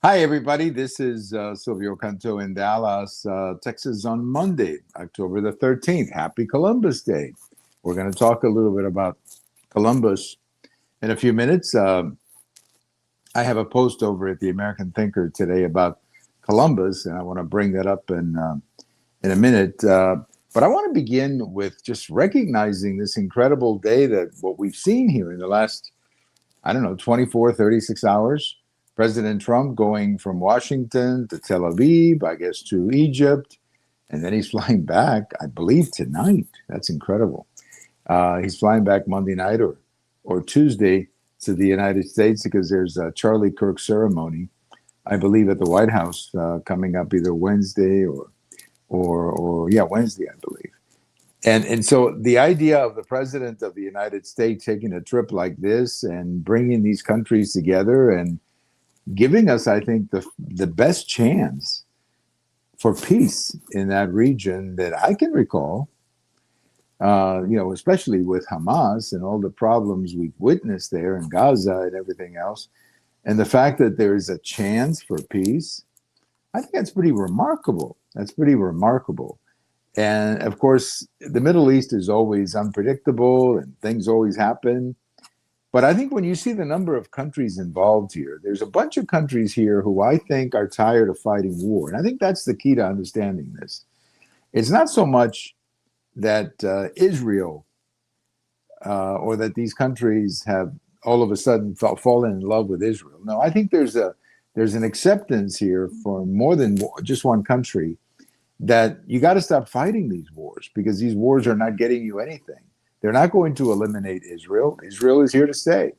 Hi, everybody. This is Silvio Canto in Dallas, Texas on Monday, October the 13th. Happy Columbus Day. We're going to talk a little bit about Columbus in a few minutes. I have a post over at the American Thinker today about Columbus, and I want to bring that up in a minute. But I want to begin with just recognizing this incredible day that what we've seen here in the last, I don't know, 24, 36 hours. President Trump going from Washington to Tel Aviv, I guess, to Egypt, and then he's flying back, I believe, tonight. That's incredible. He's flying back Monday night or Tuesday to the United States because there's a Charlie Kirk ceremony, I believe, at the White House coming up either Wednesday or Wednesday, I believe. And so the idea of the president of the United States taking a trip like this and bringing these countries together and giving us, I think, the best chance for peace in that region that I can recall, especially with Hamas and all the problems we've witnessed there in Gaza and everything else. And the fact that there is a chance for peace, I think that's pretty remarkable. That's pretty remarkable. And of course, the Middle East is always unpredictable and things always happen. But I think when you see the number of countries involved here, there's a bunch of countries here who I think are tired of fighting war. And I think that's the key to understanding this. It's not so much that Israel or that these countries have all of a sudden fallen in love with Israel. No, I think there's an acceptance here for more than just one country that you got to stop fighting these wars because these wars are not getting you anything. They're not going to eliminate Israel. Israel is here to stay.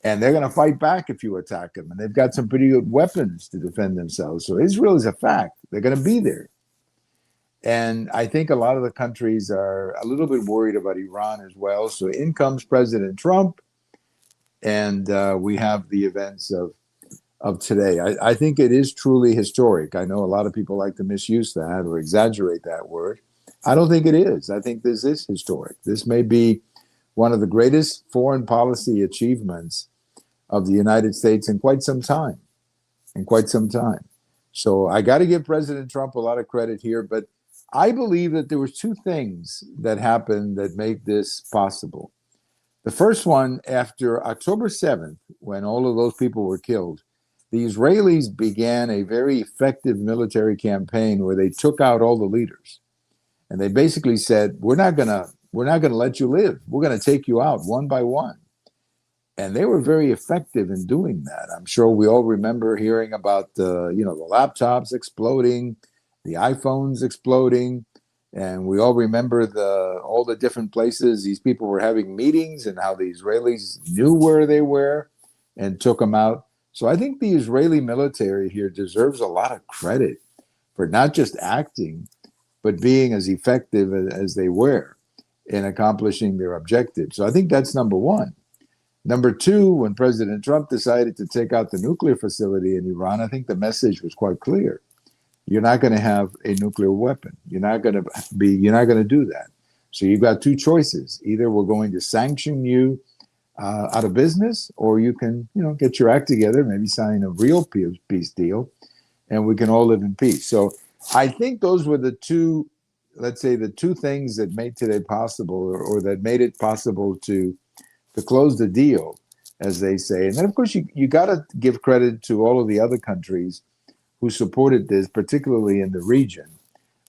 And they're going to fight back if you attack them. And they've got some pretty good weapons to defend themselves. So Israel is a fact. They're going to be there. And I think a lot of the countries are a little bit worried about Iran as well. So in comes President Trump. And we have the events of today. I think it is truly historic. I know a lot of people like to misuse that or exaggerate that word. I don't think it is. I think this is historic. This may be one of the greatest foreign policy achievements of the United States in quite some time. So I got to give President Trump a lot of credit here, but I believe that there were two things that happened that made this possible. The first one, after October 7th, when all of those people were killed, the Israelis began a very effective military campaign where they took out all the leaders. And they basically said, we're not gonna let you live. We're gonna take you out one by one. And they were very effective in doing that. I'm sure we all remember hearing about the laptops exploding, the iPhones exploding, and we all remember all the different places these people were having meetings and how the Israelis knew where they were and took them out. So I think the Israeli military here deserves a lot of credit for not just acting, but being as effective as they were in accomplishing their objectives. So I think that's number one. Number two, when President Trump decided to take out the nuclear facility in Iran, I think the message was quite clear. You're not going to have a nuclear weapon. You're not going to do that. So you've got two choices. Either we're going to sanction you out of business, or you can, get your act together, maybe sign a real peace deal, and we can all live in peace. So I think those were the two things that made today possible, or that made it possible to close the deal, as they say. And then, of course, you got to give credit to all of the other countries who supported this, particularly in the region.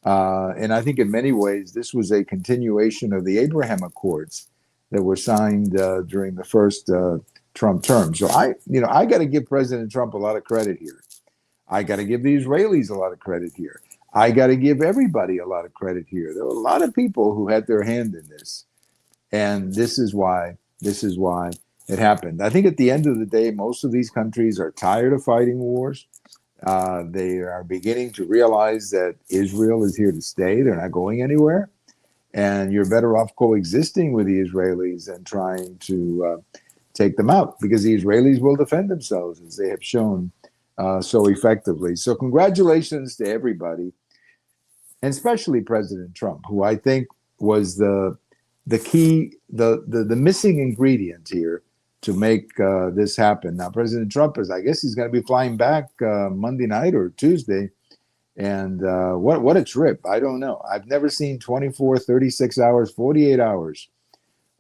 And I think in many ways, this was a continuation of the Abraham Accords that were signed during the first Trump term. So I got to give President Trump a lot of credit here. I got to give the Israelis a lot of credit here. I got to give everybody a lot of credit here. There were a lot of people who had their hand in this. And this is why it happened. I think at the end of the day, most of these countries are tired of fighting wars. They are beginning to realize that Israel is here to stay. They're not going anywhere. And you're better off coexisting with the Israelis than trying to take them out, because the Israelis will defend themselves, as they have shown so effectively. So congratulations to everybody, and especially President Trump, who I think was the key, the missing ingredient here to make this happen. Now, President Trump I guess he's going to be flying back Monday night or Tuesday. And what a trip. I don't know. I've never seen 24, 36 hours, 48 hours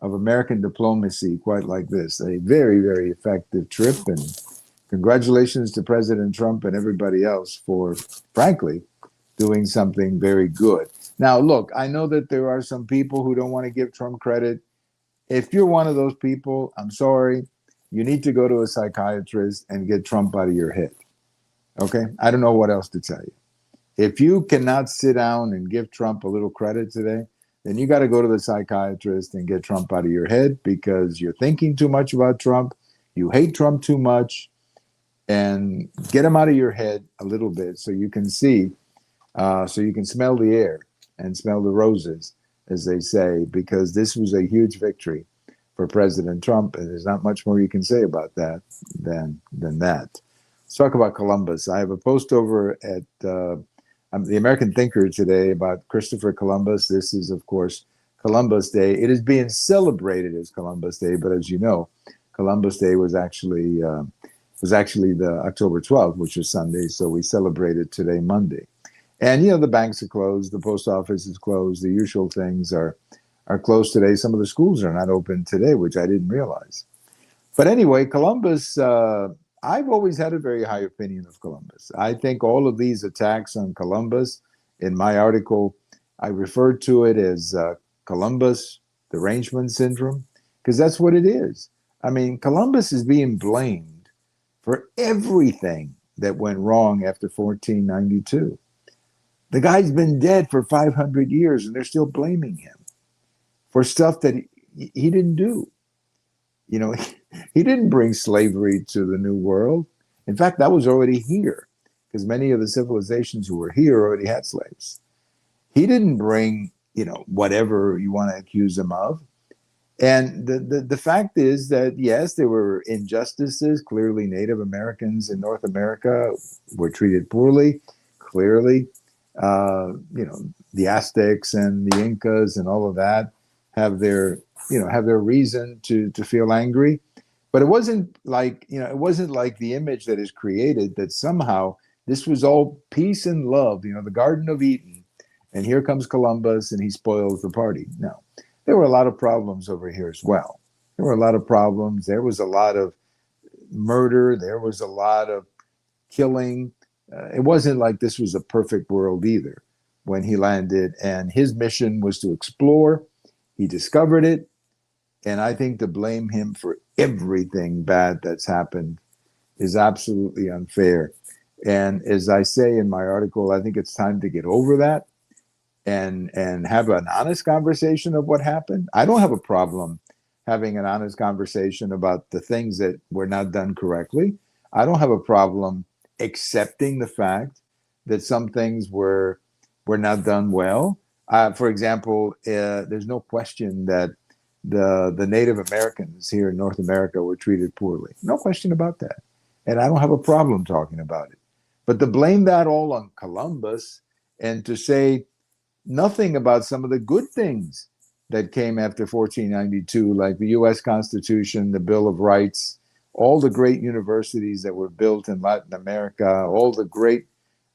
of American diplomacy quite like this. A very, very effective trip. And congratulations to President Trump and everybody else for, frankly, doing something very good. Now, look, I know that there are some people who don't want to give Trump credit. If you're one of those people, I'm sorry, you need to go to a psychiatrist and get Trump out of your head. Okay? I don't know what else to tell you. If you cannot sit down and give Trump a little credit today, then you got to go to the psychiatrist and get Trump out of your head because you're thinking too much about Trump. You hate Trump too much, and get him out of your head a little bit so you can see, so you can smell the air and smell the roses, as they say, because this was a huge victory for President Trump, and there's not much more you can say about that than that. Let's talk about Columbus. I have a post over at the American Thinker today about Christopher Columbus. This is, of course, Columbus Day. It is being celebrated as Columbus Day, but as you know, Columbus Day was actually the October 12th, which was Sunday, so we celebrated today, Monday. And, you know, the banks are closed, the post office is closed, the usual things are closed today. Some of the schools are not open today, which I didn't realize. But anyway, Columbus, I've always had a very high opinion of Columbus. I think all of these attacks on Columbus, in my article, I referred to it as Columbus derangement syndrome, because that's what it is. I mean, Columbus is being blamed for everything that went wrong after 1492. The guy's been dead for 500 years, and they're still blaming him for stuff that he didn't do. You know, he didn't bring slavery to the New World. In fact, that was already here, because many of the civilizations who were here already had slaves. He didn't bring, you know, whatever you want to accuse him of. And the fact is that, yes, there were injustices. Clearly, Native Americans in North America were treated poorly. Clearly, you know, the Aztecs and the Incas and all of that have their reason to feel angry. But it wasn't like, you know, it wasn't like the image that is created that somehow this was all peace and love, you know, the Garden of Eden. And here comes Columbus and he spoils the party. No, there were a lot of problems over here as well. There were a lot of problems. There was a lot of murder. There was a lot of killing. It wasn't like this was a perfect world either when he landed. And his mission was to explore. He discovered it. And I think to blame him for everything bad that's happened is absolutely unfair. And as I say in my article, I think it's time to get over that and have an honest conversation of what happened. I don't have a problem having an honest conversation about the things that were not done correctly. I don't have a problem accepting the fact that some things were not done well. For example, there's no question that the Native Americans here in North America were treated poorly. No question about that. And I don't have a problem talking about it. But to blame that all on Columbus and to say nothing about some of the good things that came after 1492, like the U.S. Constitution, the Bill of Rights, all the great universities that were built in Latin America, all the great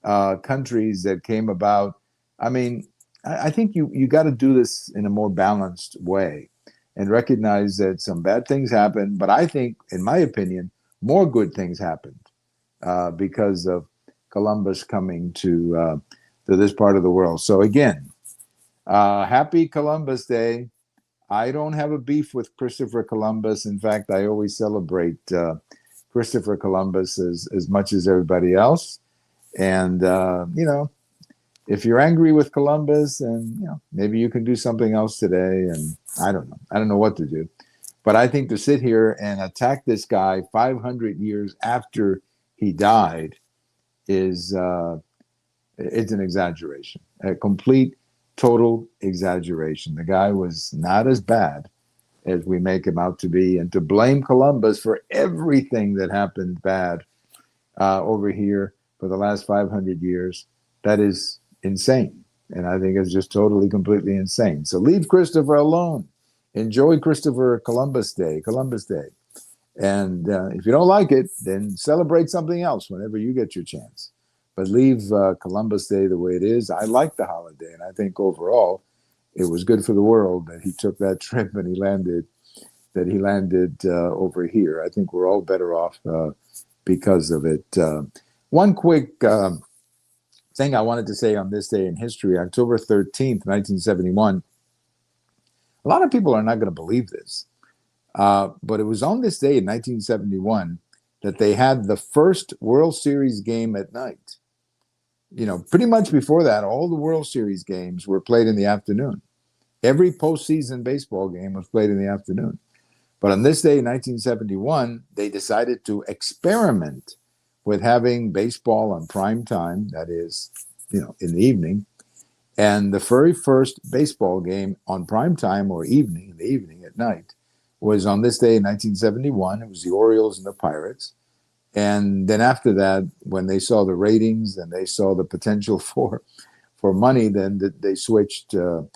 countries that came about. I mean, I think you got to do this in a more balanced way and recognize that some bad things happened. But I think, in my opinion, more good things happened because of Columbus coming to this part of the world. So again, happy Columbus Day. I don't have a beef with Christopher Columbus. In fact, I always celebrate Christopher Columbus as much as everybody else. And, you know, if you're angry with Columbus, and, you know, maybe you can do something else today. And I don't know. I don't know what to do. But I think to sit here and attack this guy 500 years after he died is it's an exaggeration, a complete, total exaggeration. The guy was not as bad as we make him out to be. And to blame Columbus for everything that happened bad over here for the last 500 years, that is insane. And I think it's just totally, completely insane. So leave Christopher alone. Enjoy Christopher Columbus Day. And if you don't like it, then celebrate something else whenever you get your chance. But leave Columbus Day the way it is. I like the holiday, and I think overall it was good for the world that he took that trip and he landed over here. I think we're all better off because of it. One quick thing I wanted to say on this day in history, October 13th, 1971. A lot of people are not going to believe this, but it was on this day in 1971 that they had the first World Series game at night. You know, pretty much before that, all the World Series games were played in the afternoon. Every postseason baseball game was played in the afternoon. But on this day in 1971, they decided to experiment with having baseball on prime time, that is, you know, in the evening. And the very first baseball game on prime time or evening, in the evening at night, was on this day in 1971. It was the Orioles and the Pirates. And then after that, when they saw the ratings and they saw the potential for money, then they switched to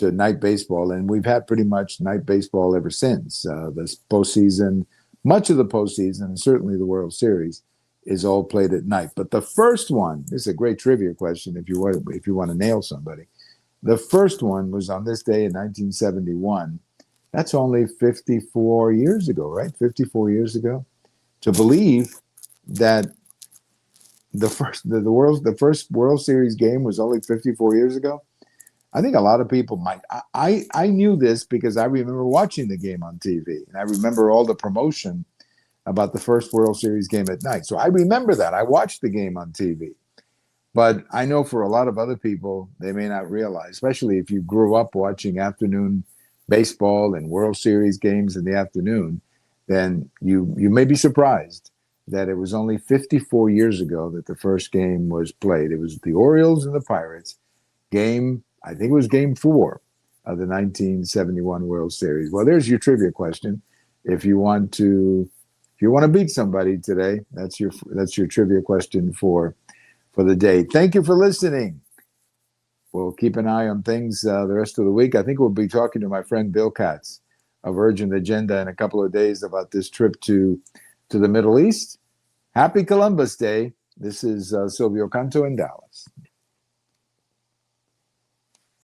night baseball. And we've had pretty much night baseball ever since. This postseason, much of the postseason, and certainly the World Series, is all played at night. But the first one, this is a great trivia question if you want to nail somebody. The first one was on this day in 1971. That's only 54 years ago, right? 54 years ago. To believe that the first World Series game was only 54 years ago, I think a lot of people might. I knew this because I remember watching the game on TV, and I remember all the promotion about the first World Series game at night. So I remember that. I watched the game on TV. But I know for a lot of other people, they may not realize, especially if you grew up watching afternoon baseball and World Series games in the afternoon, then you may be surprised that it was only 54 years ago that the first game was played. It was the Orioles and the Pirates game. I think it was game 4 of the 1971 World Series. Well, there's your trivia question. If you want to beat somebody today, that's your trivia question for the day. Thank you for listening. We'll keep an eye on things the rest of the week. I think we'll be talking to my friend Bill Katz of Urgent Agenda in a couple of days about this trip to the Middle East. Happy Columbus Day. This is Silvio Canto in Dallas.